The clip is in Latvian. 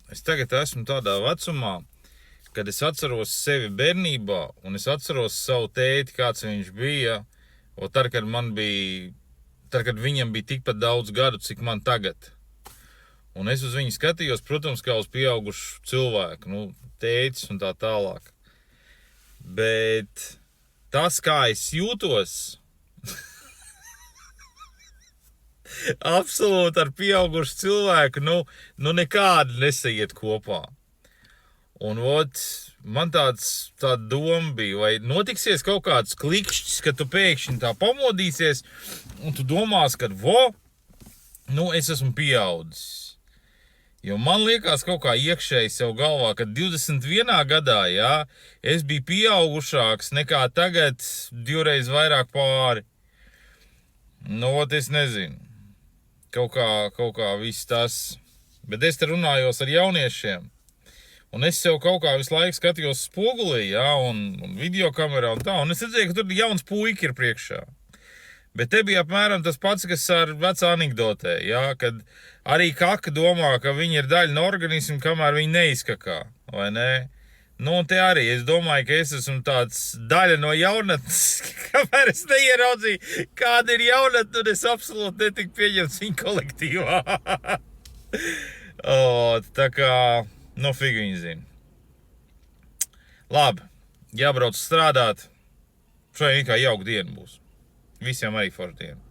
Es tagad esmu tādā vecumā, kad es atceros sevi bērnībā, un es atceros savu tēti, kāds viņš bija, un tad, kad viņam bija tikpat daudz gadu, cik man tagad. Un es uz viņu skatījos, protams, kā uz pieaugušu cilvēku, tētis un tā tālāk. Bet tas, kā es jūtos, absolūti ar pieaugušu cilvēku, nekādi nesaiet kopā. Un man tāda doma bija, vai notiksies kaut kāds klikšķis, ka tu pēkšņi tā pamodīsies, un tu domās, ka es esmu pieaudzis. Jo man liekas kaut kā iekšēji sev galvā, ka 21. gadā, es biju pieaugušāks nekā tagad 2 reizes vairāk pāri. Es nezinu. Kaut kā viss tas. Bet es te runājos ar jauniešiem. Un es sev kaut kā visu laiku skatījos spogulī, un videokamerā un tā. Un es redzēju, ka tur jauns puika ir priekšā. Bet te bija apmēram tas pats, kas ar vecā anekdotē, kad arī kaka domā, ka viņi ir daļa no organisma, kamēr viņi neizkakā, vai ne? Un te arī es domāju, ka es esmu tāds daļa no jaunatnes, kamēr es neieraudzīju, kāda ir jaunatne, un es absolūti netiku pieņemts viņa kolektīvā. Tā kā, figi viņi zina. Labi, jābrauc strādāt. Šodien kā jauka diena būs. Visiem arī forša diena.